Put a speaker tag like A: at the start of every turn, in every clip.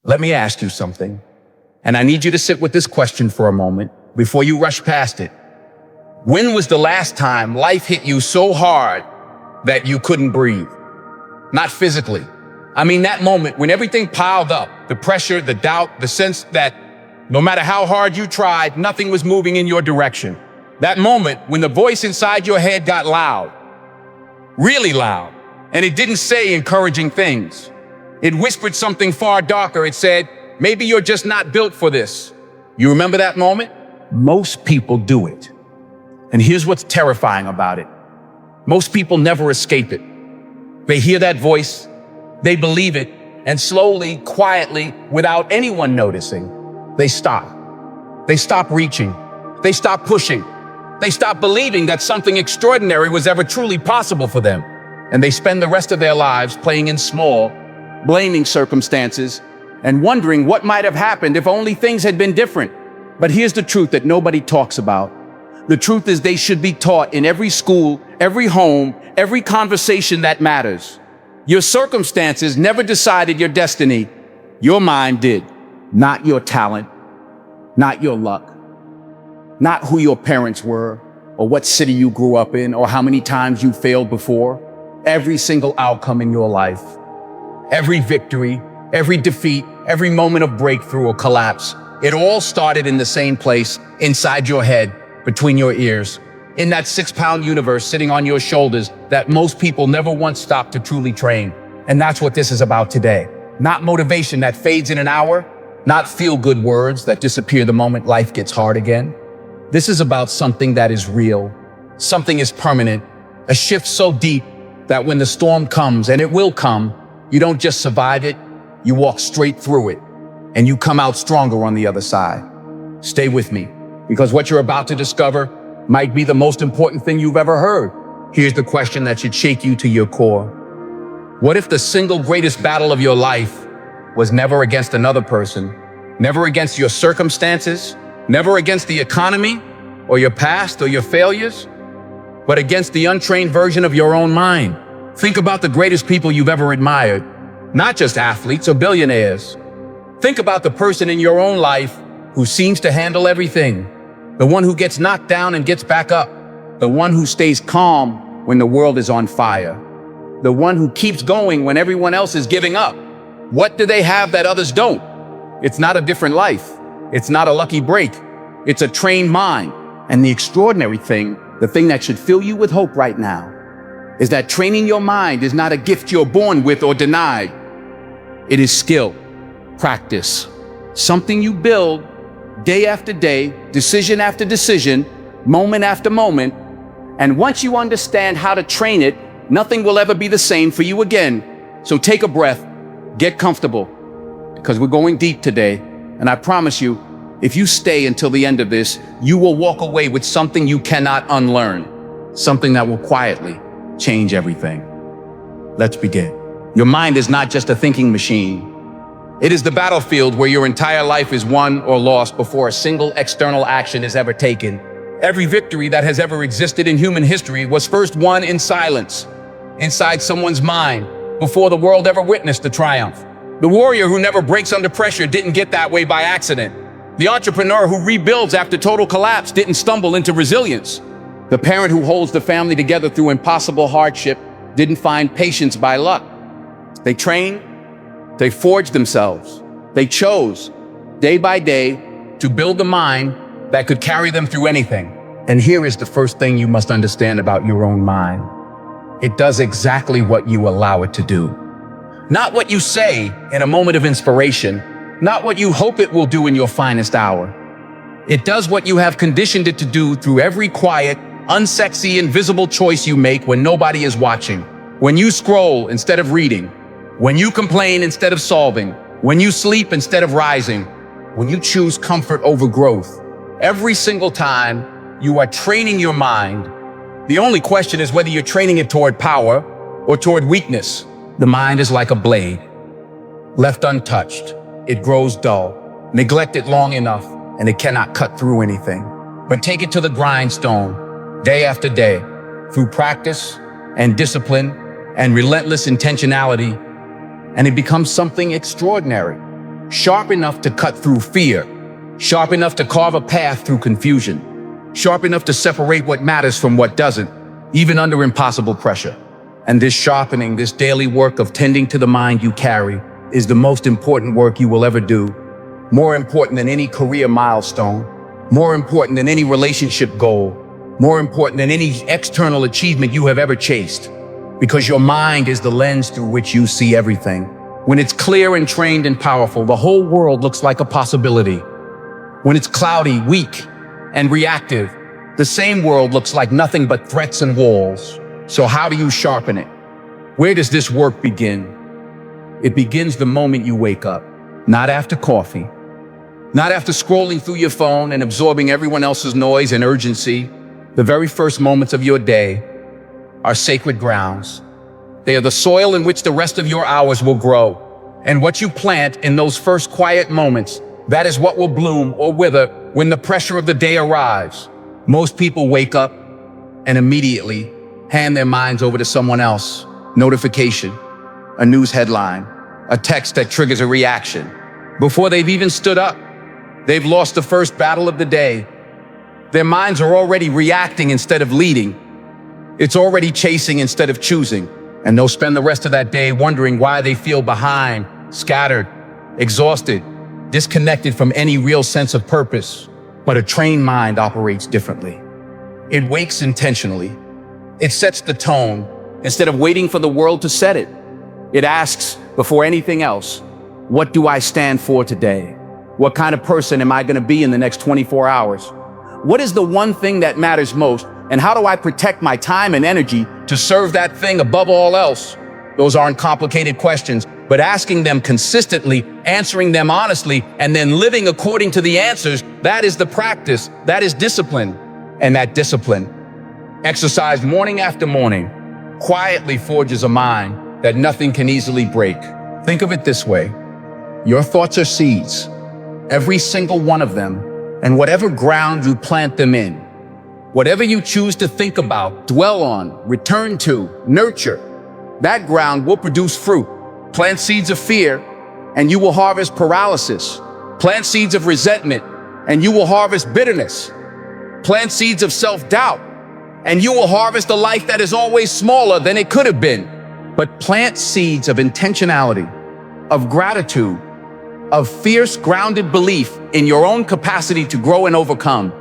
A: Let me ask you something, and I need you to sit with this question for a moment before you rush past it. When was the last time life hit you so hard that you couldn't breathe? Not physically. I mean that moment when everything piled up, the pressure, the doubt, the sense that no matter how hard you tried, nothing was moving in your direction. That moment when the voice inside your head got loud, really loud, and it didn't say encouraging things. It whispered something far darker. It said, maybe you're just not built for this. You remember that moment? Most people do it. And here's what's terrifying about it. Most people never escape it. They hear that voice, they believe it, and slowly, quietly, without anyone noticing, they stop. They stop reaching. They stop pushing. They stop believing that something extraordinary was ever truly possible for them. And they spend the rest of their lives playing in small, blaming circumstances, and wondering what might have happened if only things had been different. But here's the truth that nobody talks about. The truth is they should be taught in every school, every home, every conversation that matters. Your circumstances never decided your destiny. Your mind did. Not your talent, not your luck, not who your parents were, or what city you grew up in, or how many times you failed before. Every single outcome in your life, every victory, every defeat, every moment of breakthrough or collapse, it all started in the same place, inside your head, between your ears, in that 6-pound universe sitting on your shoulders that most people never once stopped to truly train. And that's what this is about today. Not motivation that fades in an hour, not feel-good words that disappear the moment life gets hard again. This is about something that is real, something is permanent, a shift so deep that when the storm comes, and it will come, you don't just survive it, you walk straight through it, and you come out stronger on the other side. Stay with me, because what you're about to discover might be the most important thing you've ever heard. Here's the question that should shake you to your core. What if the single greatest battle of your life was never against another person, never against your circumstances, never against the economy, or your past, or your failures, but against the untrained version of your own mind? Think about the greatest people you've ever admired, not just athletes or billionaires. Think about the person in your own life who seems to handle everything, the one who gets knocked down and gets back up, the one who stays calm when the world is on fire, the one who keeps going when everyone else is giving up. What do they have that others don't? It's not a different life. It's not a lucky break. It's a trained mind. And the extraordinary thing, the thing that should fill you with hope right now, is that training your mind is not a gift you're born with or denied. It is skill, practice, something you build day after day, decision after decision, moment after moment. And once you understand how to train it, nothing will ever be the same for you again. So take a breath, get comfortable, because we're going deep today. And I promise you, if you stay until the end of this, you will walk away with something you cannot unlearn, something that will quietly change everything. Let's begin. Your mind is not just a thinking machine. It is the battlefield where your entire life is won or lost before a single external action is ever taken. Every victory that has ever existed in human history was first won in silence, inside someone's mind, before the world ever witnessed the triumph. The warrior who never breaks under pressure didn't get that way by accident. The entrepreneur who rebuilds after total collapse didn't stumble into resilience. The parent who holds the family together through impossible hardship didn't find patience by luck. They trained, they forged themselves, they chose, day by day, to build a mind that could carry them through anything. And here is the first thing you must understand about your own mind. It does exactly what you allow it to do. Not what you say in a moment of inspiration, not what you hope it will do in your finest hour. It does what you have conditioned it to do through every quiet, unsexy, invisible choice you make when nobody is watching. When you scroll instead of reading, when you complain instead of solving, when you sleep instead of rising, when you choose comfort over growth. Every single time you are training your mind. The only question is whether you're training it toward power or toward weakness. The mind is like a blade. Left untouched, it grows dull. Neglect it long enough, and it cannot cut through anything. But take it to the grindstone, day after day, through practice and discipline and relentless intentionality, and it becomes something extraordinary. Sharp enough to cut through fear, sharp enough to carve a path through confusion, sharp enough to separate what matters from what doesn't, even under impossible pressure. And this sharpening, this daily work of tending to the mind you carry, is the most important work you will ever do. More important than any career milestone, more important than any relationship goal, more important than any external achievement you have ever chased. Because your mind is the lens through which you see everything. When it's clear and trained and powerful, the whole world looks like a possibility. When it's cloudy, weak, and reactive, the same world looks like nothing but threats and walls. So how do you sharpen it? Where does this work begin? It begins the moment you wake up, not after coffee, not after scrolling through your phone and absorbing everyone else's noise and urgency. The very first moments of your day are sacred grounds. They are the soil in which the rest of your hours will grow. And what you plant in those first quiet moments, that is what will bloom or wither when the pressure of the day arrives. Most people wake up and immediately hand their minds over to someone else. Notification, a news headline, a text that triggers a reaction. Before they've even stood up, they've lost the first battle of the day. Their minds are already reacting instead of leading. It's already chasing instead of choosing. And they'll spend the rest of that day wondering why they feel behind, scattered, exhausted, disconnected from any real sense of purpose. But a trained mind operates differently. It wakes intentionally. It sets the tone instead of waiting for the world to set it. It asks, before anything else, what do I stand for today? What kind of person am I going to be in the next 24 hours? What is the one thing that matters most? And how do I protect my time and energy to serve that thing above all else? Those aren't complicated questions, but asking them consistently, answering them honestly, and then living according to the answers, that is the practice, that is discipline. And that discipline, exercised morning after morning, quietly forges a mind that nothing can easily break. Think of it this way. Your thoughts are seeds, every single one of them, and whatever ground you plant them in, whatever you choose to think about, dwell on, return to, nurture, that ground will produce fruit. Plant seeds of fear, and you will harvest paralysis. Plant seeds of resentment, and you will harvest bitterness. Plant seeds of self-doubt, and you will harvest a life that is always smaller than it could have been. But plant seeds of intentionality, of gratitude, of fierce, grounded belief in your own capacity to grow and overcome.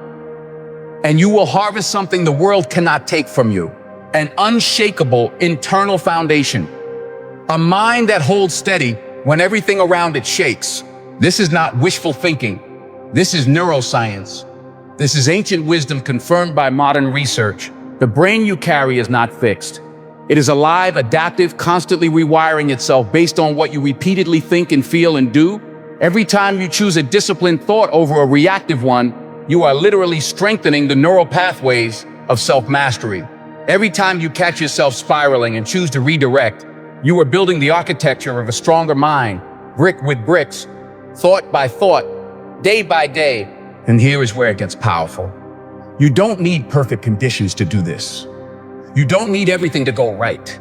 A: And you will harvest something the world cannot take from you, an unshakable internal foundation, a mind that holds steady when everything around it shakes. This is not wishful thinking. This is neuroscience. This is ancient wisdom confirmed by modern research. The brain you carry is not fixed. It is alive, adaptive, constantly rewiring itself based on what you repeatedly think and feel and do. Every time you choose a disciplined thought over a reactive one, you are literally strengthening the neural pathways of self-mastery. Every time you catch yourself spiraling and choose to redirect, you are building the architecture of a stronger mind, brick with bricks, thought by thought, day by day. And here is where it gets powerful. You don't need perfect conditions to do this. You don't need everything to go right.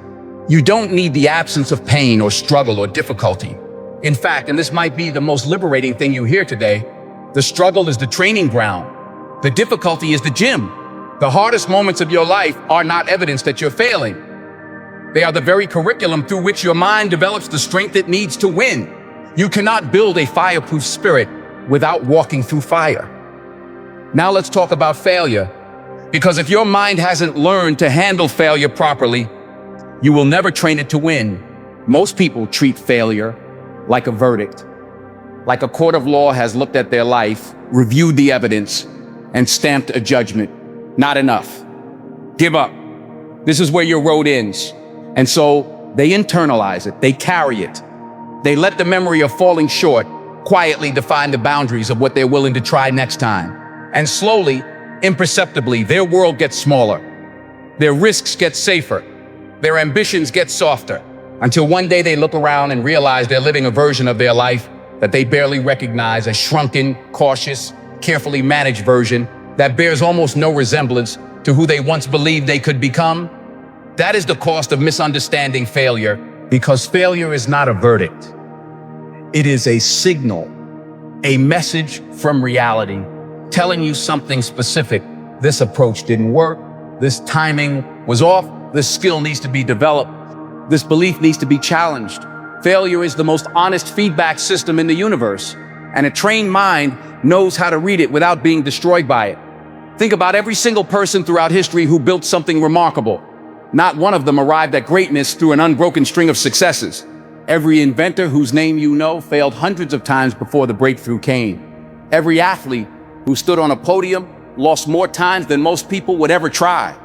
A: You don't need the absence of pain or struggle or difficulty. In fact, and this might be the most liberating thing you hear today, the struggle is the training ground. The difficulty is the gym. The hardest moments of your life are not evidence that you're failing. They are the very curriculum through which your mind develops the strength it needs to win. You cannot build a fireproof spirit without walking through fire. Now let's talk about failure. Because if your mind hasn't learned to handle failure properly, you will never train it to win. Most people treat failure like a verdict, like a court of law has looked at their life, reviewed the evidence, and stamped a judgment. Not enough. Give up. This is where your road ends. And so they internalize it, they carry it. They let the memory of falling short quietly define the boundaries of what they're willing to try next time. And slowly, imperceptibly, their world gets smaller. Their risks get safer. Their ambitions get softer. Until one day they look around and realize they're living a version of their life that they barely recognize, a shrunken, cautious, carefully managed version that bears almost no resemblance to who they once believed they could become. That is the cost of misunderstanding failure, because failure is not a verdict. It is a signal, a message from reality, telling you something specific. This approach didn't work. This timing was off. This skill needs to be developed. This belief needs to be challenged. Failure is the most honest feedback system in the universe, and a trained mind knows how to read it without being destroyed by it. Think about every single person throughout history who built something remarkable. Not one of them arrived at greatness through an unbroken string of successes. Every inventor whose name you know failed hundreds of times before the breakthrough came. Every athlete who stood on a podium lost more times than most people would ever try.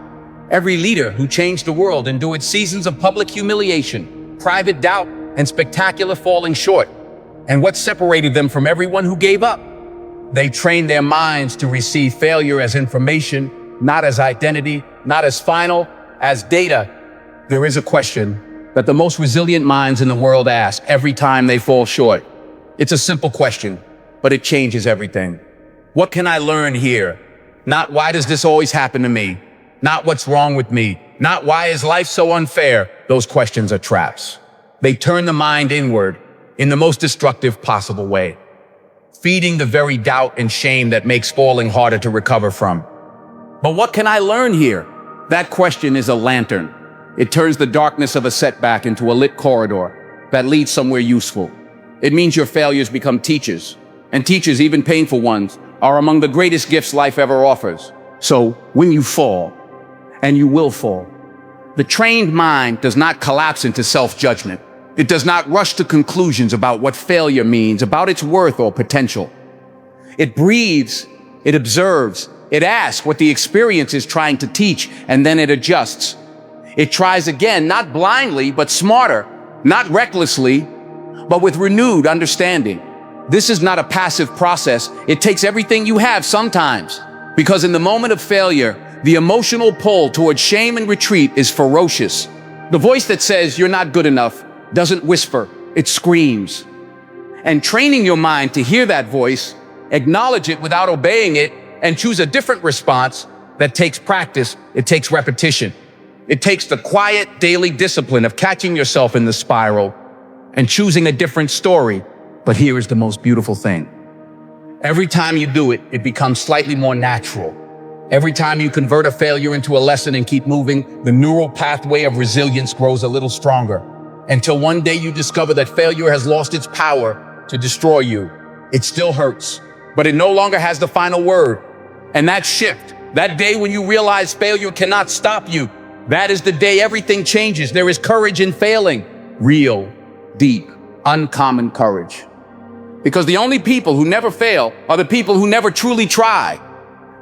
A: Every leader who changed the world endured seasons of public humiliation, private doubt, and spectacular falling short. And what separated them from everyone who gave up? They trained their minds to receive failure as information, not as identity, not as final, as data. There is a question that the most resilient minds in the world ask every time they fall short. It's a simple question, but it changes everything. What can I learn here? Not why does this always happen to me? Not what's wrong with me? Not why is life so unfair? Those questions are traps. They turn the mind inward in the most destructive possible way, feeding the very doubt and shame that makes falling harder to recover from. But what can I learn here? That question is a lantern. It turns the darkness of a setback into a lit corridor that leads somewhere useful. It means your failures become teachers, and teachers, even painful ones, are among the greatest gifts life ever offers. So when you fall, and you will fall, the trained mind does not collapse into self-judgment. It does not rush to conclusions about what failure means, about its worth or potential. It breathes, it observes, it asks what the experience is trying to teach, and then it adjusts. It tries again, not blindly, but smarter, not recklessly, but with renewed understanding. This is not a passive process. It takes everything you have sometimes, because in the moment of failure, the emotional pull towards shame and retreat is ferocious. The voice that says you're not good enough doesn't whisper, it screams. And training your mind to hear that voice, acknowledge it without obeying it, and choose a different response, that takes practice, it takes repetition. It takes the quiet daily discipline of catching yourself in the spiral and choosing a different story. But here is the most beautiful thing. Every time you do it, it becomes slightly more natural. Every time you convert a failure into a lesson and keep moving, the neural pathway of resilience grows a little stronger, until one day you discover that failure has lost its power to destroy you. It still hurts, but it no longer has the final word. And that shift, that day when you realize failure cannot stop you, that is the day everything changes. There is courage in failing. Real, deep, uncommon courage. Because the only people who never fail are the people who never truly try.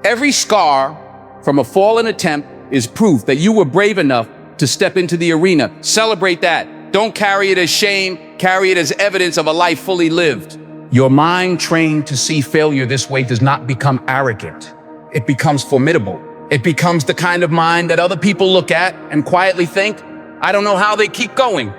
A: Every scar from a fallen attempt is proof that you were brave enough to step into the arena. Celebrate that. Don't carry it as shame, carry it as evidence of a life fully lived. Your mind trained to see failure this way does not become arrogant. It becomes formidable. It becomes the kind of mind that other people look at and quietly think, I don't know how they keep going.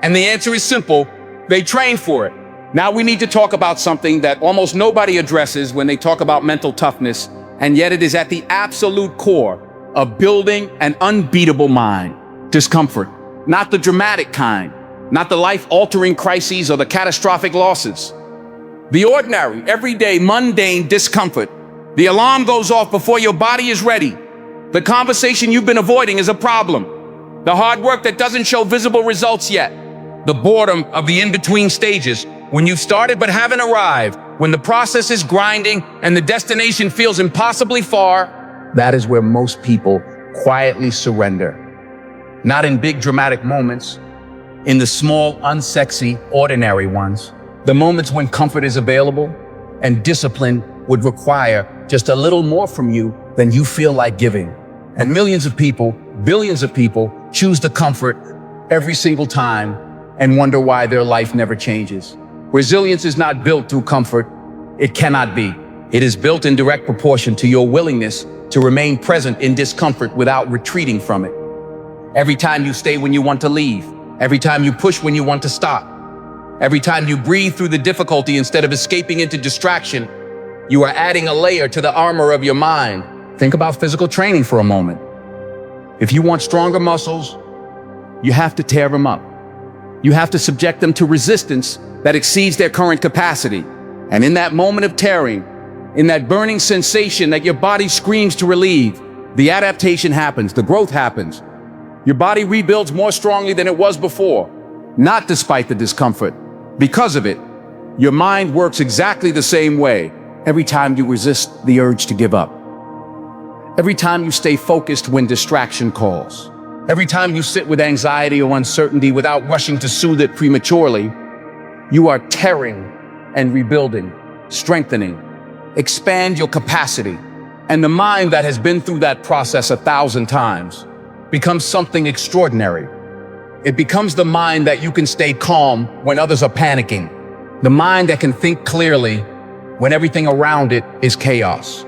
A: And the answer is simple, they train for it. Now we need to talk about something that almost nobody addresses when they talk about mental toughness, and yet it is at the absolute core of building an unbeatable mind. Discomfort, not the dramatic kind, not the life-altering crises or the catastrophic losses. The ordinary, everyday, mundane discomfort. The alarm goes off before your body is ready. The conversation you've been avoiding is a problem. The hard work that doesn't show visible results yet. The boredom of the in-between stages, when you've started but haven't arrived, when the process is grinding and the destination feels impossibly far. That is where most people quietly surrender. Not in big dramatic moments, in the small, unsexy, ordinary ones. The moments when comfort is available and discipline would require just a little more from you than you feel like giving. And millions of people, billions of people choose the comfort every single time and wonder why their life never changes. Resilience is not built through comfort. It cannot be. It is built in direct proportion to your willingness to remain present in discomfort without retreating from it. Every time you stay when you want to leave, every time you push when you want to stop, every time you breathe through the difficulty instead of escaping into distraction, you are adding a layer to the armor of your mind. Think about physical training for a moment. If you want stronger muscles, you have to tear them up. You have to subject them to resistance that exceeds their current capacity. And in that moment of tearing, in that burning sensation that your body screams to relieve, the adaptation happens, the growth happens. Your body rebuilds more strongly than it was before, not despite the discomfort. Because of it, your mind works exactly the same way every time you resist the urge to give up. Every time you stay focused when distraction calls. Every time you sit with anxiety or uncertainty without rushing to soothe it prematurely, you are tearing and rebuilding, strengthening. Expand your capacity. And the mind that has been through that process 1,000 times becomes something extraordinary. It becomes the mind that you can stay calm when others are panicking. The mind that can think clearly when everything around it is chaos.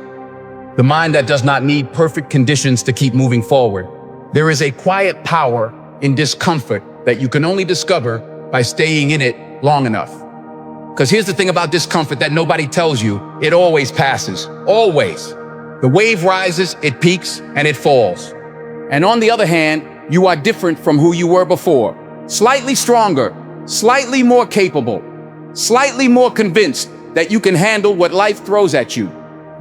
A: The mind that does not need perfect conditions to keep moving forward. There is a quiet power in discomfort that you can only discover by staying in it long enough. Because here's the thing about discomfort that nobody tells you: it always passes, always. The wave rises, it peaks, and it falls. And on the other hand, you are different from who you were before. Slightly stronger, slightly more capable, slightly more convinced that you can handle what life throws at you.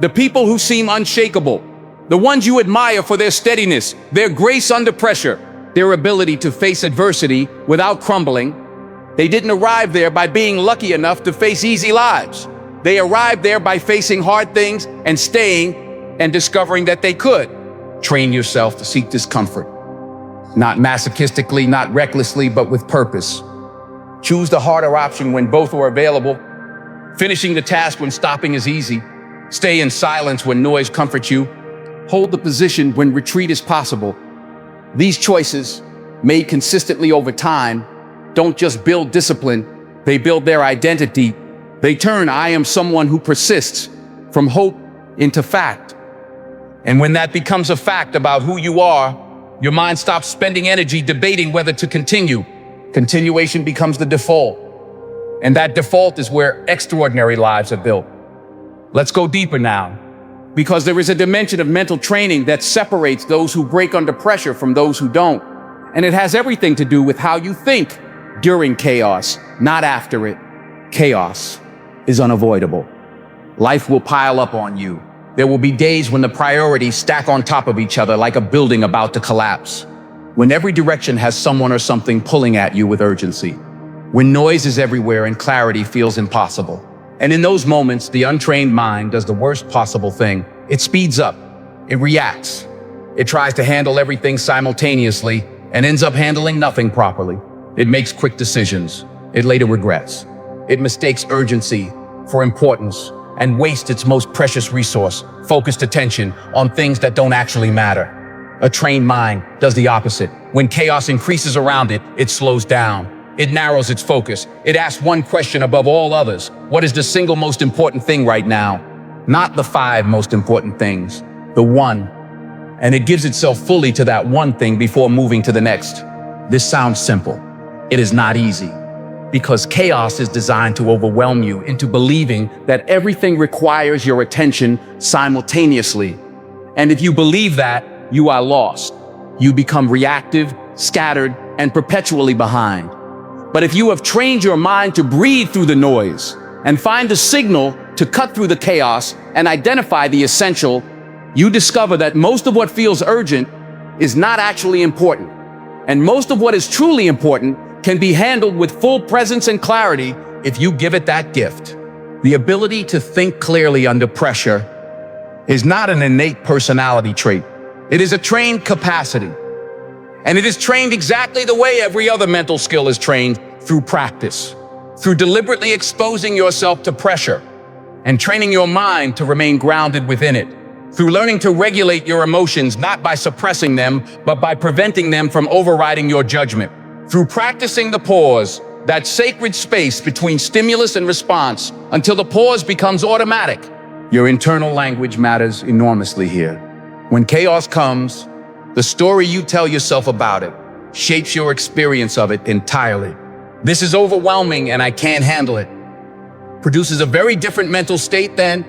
A: The people who seem unshakable, the ones you admire for their steadiness, their grace under pressure, their ability to face adversity without crumbling, they didn't arrive there by being lucky enough to face easy lives. They arrived there by facing hard things and staying and discovering that they could. Train yourself to seek discomfort. Not masochistically, not recklessly, but with purpose. Choose the harder option when both are available. Finishing the task when stopping is easy. Stay in silence when noise comforts you. Hold the position when retreat is possible. These choices, made consistently over time, don't just build discipline, they build their identity. They turn "I am someone who persists" from hope into fact. And when that becomes a fact about who you are, your mind stops spending energy debating whether to continue. Continuation becomes the default. And that default is where extraordinary lives are built. Let's go deeper now, because there is a dimension of mental training that separates those who break under pressure from those who don't. And it has everything to do with how you think during chaos, not after it. Chaos is unavoidable. Life will pile up on you. There will be days when the priorities stack on top of each other like a building about to collapse. When every direction has someone or something pulling at you with urgency. When noise is everywhere and clarity feels impossible. And in those moments, the untrained mind does the worst possible thing. It speeds up. It reacts. It tries to handle everything simultaneously and ends up handling nothing properly. It makes quick decisions. It later regrets. It mistakes urgency for importance and wastes its most precious resource, focused attention, on things that don't actually matter. A trained mind does the opposite. When chaos increases around it, it slows down. It narrows its focus. It asks one question above all others. What is the single most important thing right now? Not the 5 most important things, the one. And it gives itself fully to that one thing before moving to the next. This sounds simple. It is not easy, because chaos is designed to overwhelm you into believing that everything requires your attention simultaneously. And if you believe that, you are lost. You become reactive, scattered, and perpetually behind. But if you have trained your mind to breathe through the noise and find the signal to cut through the chaos and identify the essential, you discover that most of what feels urgent is not actually important. And most of what is truly important can be handled with full presence and clarity if you give it that gift. The ability to think clearly under pressure is not an innate personality trait. It is a trained capacity. And it is trained exactly the way every other mental skill is trained, through practice, through deliberately exposing yourself to pressure and training your mind to remain grounded within it, through learning to regulate your emotions not by suppressing them, but by preventing them from overriding your judgment, through practicing the pause, that sacred space between stimulus and response, until the pause becomes automatic. Your internal language matters enormously here. When chaos comes, the story you tell yourself about it shapes your experience of it entirely. This is overwhelming and I can't handle it produces a very different mental state than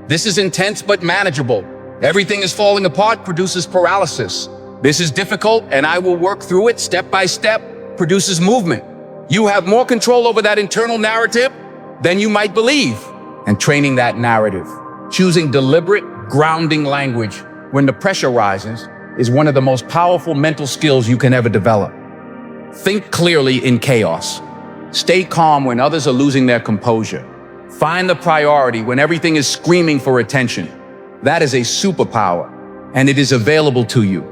A: this is intense but manageable. Everything is falling apart produces paralysis. This is difficult and I will work through it step by step produces movement. You have more control over that internal narrative than you might believe. And training that narrative, choosing deliberate, grounding language when the pressure rises, is one of the most powerful mental skills you can ever develop. Think clearly in chaos. Stay calm when others are losing their composure. Find the priority when everything is screaming for attention. That is a superpower, and it is available to you,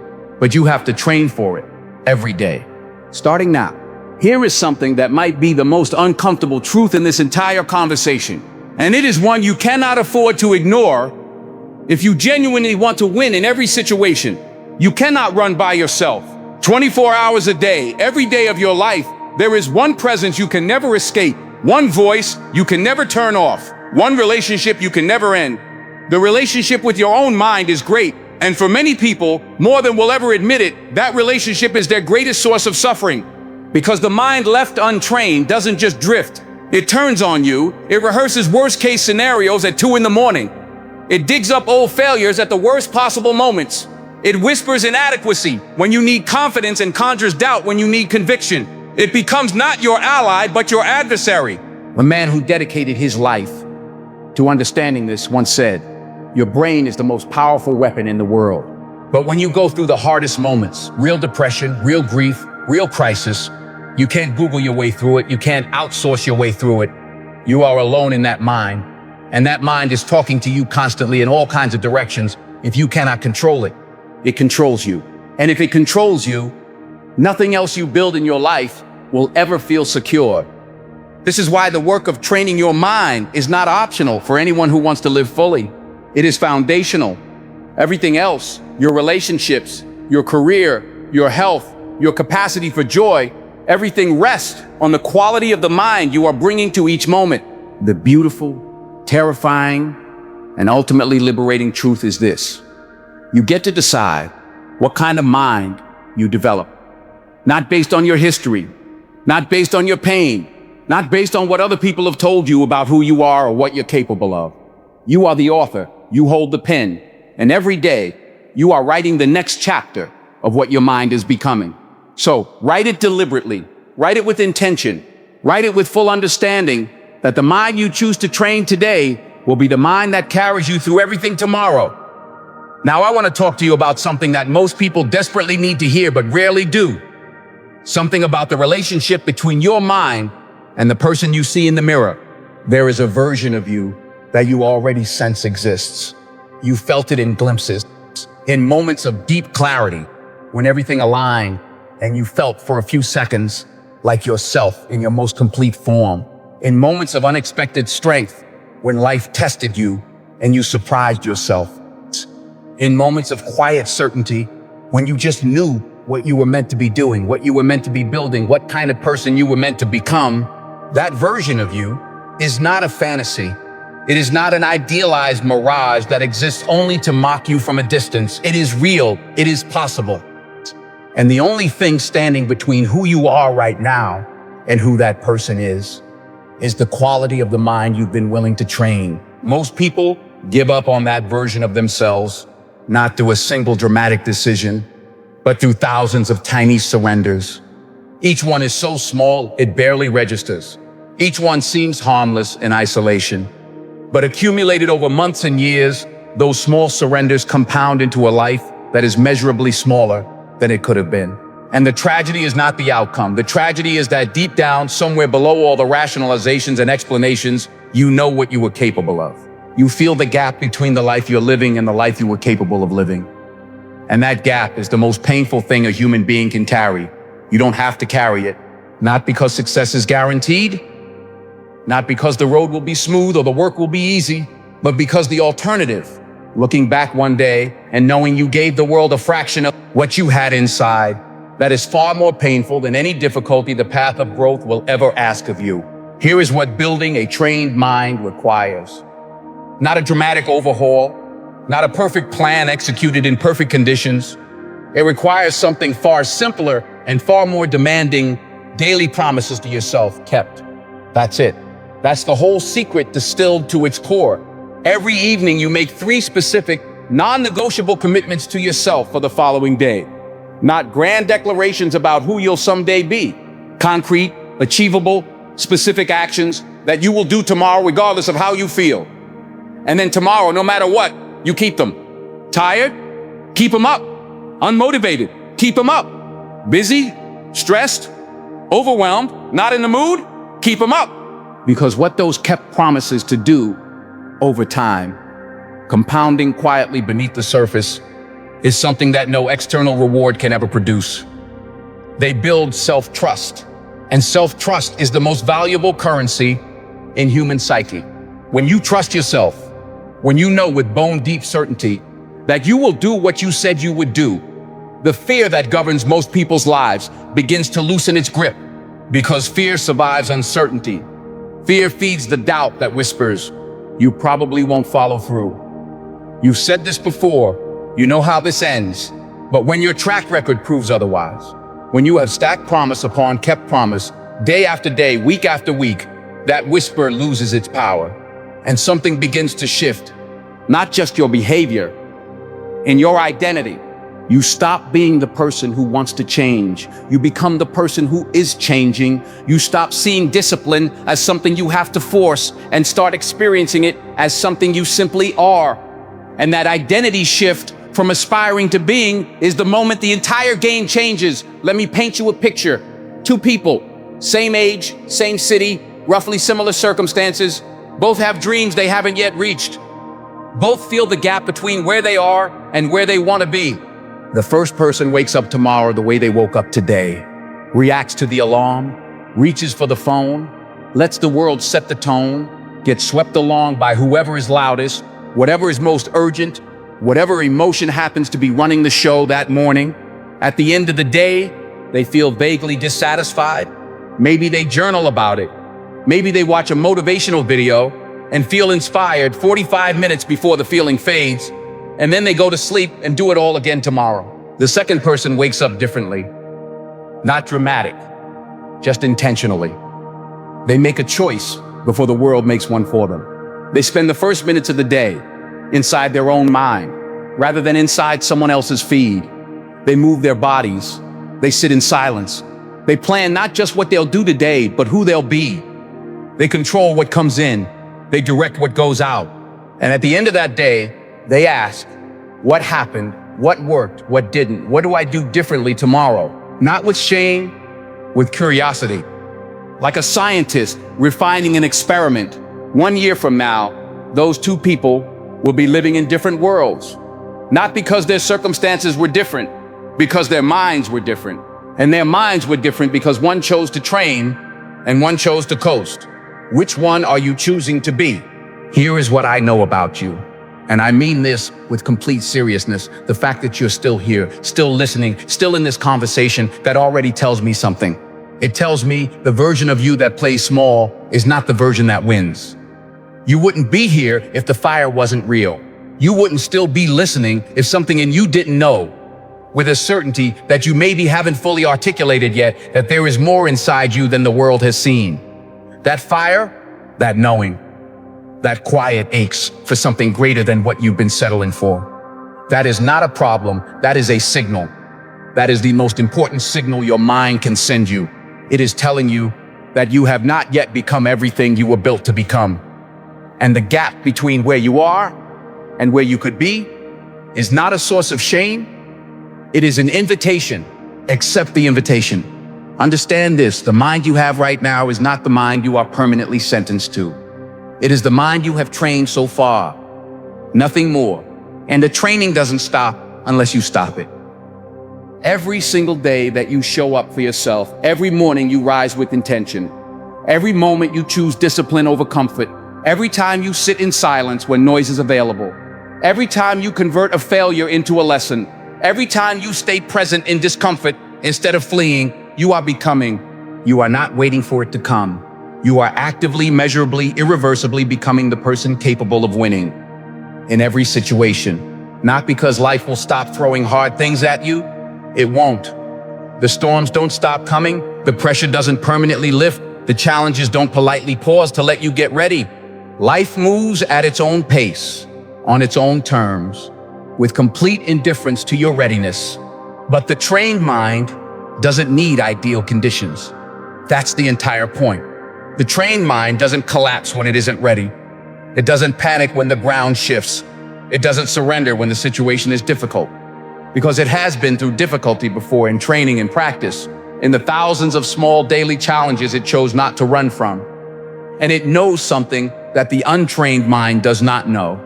A: but you have to train for it every day. Starting now, here is something that might be the most uncomfortable truth in this entire conversation, and it is one you cannot afford to ignore. If you genuinely want to win in every situation, you cannot run by yourself. 24 hours a day, every day of your life, there is one presence you can never escape, one voice you can never turn off, one relationship you can never end. The relationship with your own mind is great, and for many people, more than will ever admit it, that relationship is their greatest source of suffering. Because the mind left untrained doesn't just drift. It turns on you. It rehearses worst-case scenarios at 2 in the morning. It digs up old failures at the worst possible moments. It whispers inadequacy when you need confidence and conjures doubt when you need conviction. It becomes not your ally, but your adversary. A man who dedicated his life to understanding this once said, "Your brain is the most powerful weapon in the world." But when you go through the hardest moments, real depression, real grief, real crisis, you can't Google your way through it. You can't outsource your way through it. You are alone in that mind. And that mind is talking to you constantly in all kinds of directions. If you cannot control it, it controls you. And if it controls you, nothing else you build in your life will ever feel secure. This is why the work of training your mind is not optional for anyone who wants to live fully. It is foundational. Everything else, your relationships, your career, your health, your capacity for joy, everything rests on the quality of the mind you are bringing to each moment. The beautiful, terrifying, and ultimately liberating truth is this: you get to decide what kind of mind you develop. Not based on your history, not based on your pain, not based on what other people have told you about who you are or what you're capable of. You are the author, you hold the pen, and every day you are writing the next chapter of what your mind is becoming. So write it deliberately, write it with intention, write it with full understanding that the mind you choose to train today will be the mind that carries you through everything tomorrow. Now, I want to talk to you about something that most people desperately need to hear but rarely do. Something about the relationship between your mind and the person you see in the mirror. There is a version of you that you already sense exists. You felt it in glimpses, in moments of deep clarity, when everything aligned and you felt for a few seconds like yourself in your most complete form. In moments of unexpected strength, when life tested you and you surprised yourself. In moments of quiet certainty, when you just knew what you were meant to be doing, what you were meant to be building, what kind of person you were meant to become. That version of you is not a fantasy. It is not an idealized mirage that exists only to mock you from a distance. It is real. It is possible. And the only thing standing between who you are right now and who that person is the quality of the mind you've been willing to train. Most people give up on that version of themselves, not through a single dramatic decision, but through thousands of tiny surrenders. Each one is so small, it barely registers. Each one seems harmless in isolation. But accumulated over months and years, those small surrenders compound into a life that is measurably smaller than it could have been. And the tragedy is not the outcome. The tragedy is that deep down, somewhere below all the rationalizations and explanations, you know what you were capable of. You feel the gap between the life you're living and the life you were capable of living. And that gap is the most painful thing a human being can carry. You don't have to carry it. Not because success is guaranteed, not because the road will be smooth or the work will be easy, but because the alternative, looking back one day and knowing you gave the world a fraction of what you had inside, that is far more painful than any difficulty the path of growth will ever ask of you. Here is what building a trained mind requires. Not a dramatic overhaul, not a perfect plan executed in perfect conditions. It requires something far simpler and far more demanding: daily promises to yourself kept. That's it. That's the whole secret distilled to its core. Every evening you make 3 specific, non-negotiable commitments to yourself for the following day. Not grand declarations about who you'll someday be. Concrete, achievable, specific actions that you will do tomorrow regardless of how you feel. And then tomorrow, no matter what, you keep them. Tired? Keep them up. Unmotivated? Keep them up. Busy? Stressed? Overwhelmed? Not in the mood? Keep them up. Because what those kept promises to do over time, compounding quietly beneath the surface, is something that no external reward can ever produce. They build self-trust, and self-trust is the most valuable currency in human psyche. When you trust yourself, when you know with bone-deep certainty that you will do what you said you would do, the fear that governs most people's lives begins to loosen its grip, because fear survives uncertainty. Fear feeds the doubt that whispers, "You probably won't follow through. You've said this before, you know how this ends." But when your track record proves otherwise, when you have stacked promise upon kept promise, day after day, week after week, that whisper loses its power, and something begins to shift. Not just your behavior, in your identity. You stop being the person who wants to change. You become the person who is changing. You stop seeing discipline as something you have to force and start experiencing it as something you simply are. And that identity shift from aspiring to being is the moment the entire game changes. Let me paint you a picture. Two people, same age, same city, roughly similar circumstances. Both have dreams they haven't yet reached. Both feel the gap between where they are and where they want to be. The first person wakes up tomorrow the way they woke up today, reacts to the alarm, reaches for the phone, lets the world set the tone, gets swept along by whoever is loudest, whatever is most urgent, whatever emotion happens to be running the show that morning. At the end of the day, they feel vaguely dissatisfied. Maybe they journal about it. Maybe they watch a motivational video and feel inspired 45 minutes before the feeling fades, and then they go to sleep and do it all again tomorrow. The second person wakes up differently. Not dramatic, just intentionally. They make a choice before the world makes one for them. They spend the first minutes of the day inside their own mind, rather than inside someone else's feed. They move their bodies. They sit in silence. They plan not just what they'll do today, but who they'll be. They control what comes in. They direct what goes out. And at the end of that day, they ask, what happened? What worked? What didn't? What do I do differently tomorrow? Not with shame, with curiosity. Like a scientist refining an experiment. 1 year from now, those two people will be living in different worlds. Not because their circumstances were different, because their minds were different. And their minds were different because one chose to train and one chose to coast. Which one are you choosing to be? Here is what I know about you. And I mean this with complete seriousness. The fact that you're still here, still listening, still in this conversation, that already tells me something. It tells me the version of you that plays small is not the version that wins. You wouldn't be here if the fire wasn't real. You wouldn't still be listening if something in you didn't know, with a certainty that you maybe haven't fully articulated yet, that there is more inside you than the world has seen. That fire, that knowing, that quiet aches for something greater than what you've been settling for. That is not a problem, that is a signal. That is the most important signal your mind can send you. It is telling you that you have not yet become everything you were built to become. And the gap between where you are and where you could be is not a source of shame. It is an invitation. Accept the invitation. Understand this, the mind you have right now is not the mind you are permanently sentenced to. It is the mind you have trained so far, nothing more. And the training doesn't stop unless you stop it. Every single day that you show up for yourself, every morning you rise with intention. Every moment you choose discipline over comfort. Every time you sit in silence when noise is available. Every time you convert a failure into a lesson. Every time you stay present in discomfort instead of fleeing, you are becoming. You are not waiting for it to come. You are actively, measurably, irreversibly becoming the person capable of winning in every situation. Not because life will stop throwing hard things at you. It won't. The storms don't stop coming. The pressure doesn't permanently lift. The challenges don't politely pause to let you get ready. Life moves at its own pace, on its own terms, with complete indifference to your readiness. But the trained mind doesn't need ideal conditions. That's the entire point. The trained mind doesn't collapse when it isn't ready. It doesn't panic when the ground shifts. It doesn't surrender when the situation is difficult. Because it has been through difficulty before in training and practice, in the thousands of small daily challenges it chose not to run from. And it knows something that the untrained mind does not know.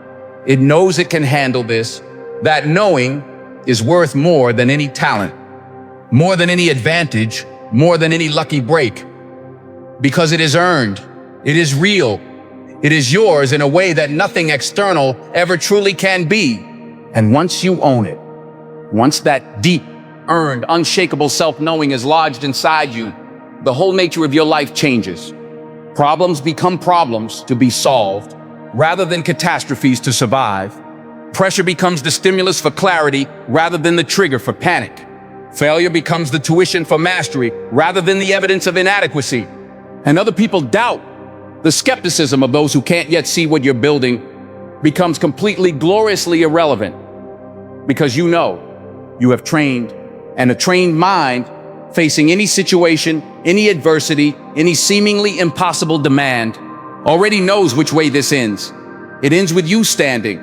A: It knows it can handle this. That knowing is worth more than any talent, more than any advantage, more than any lucky break. Because it is earned, it is real, it is yours in a way that nothing external ever truly can be. And once you own it, once that deep, earned, unshakable self-knowing is lodged inside you, the whole nature of your life changes. Problems become problems to be solved, rather than catastrophes to survive. Pressure becomes the stimulus for clarity, rather than the trigger for panic. Failure becomes the tuition for mastery, rather than the evidence of inadequacy. And other people doubt. The skepticism of those who can't yet see what you're building becomes completely gloriously irrelevant, because you know you have trained, and a trained mind, facing any situation, any adversity, any seemingly impossible demand, already knows which way this ends. It ends with you standing,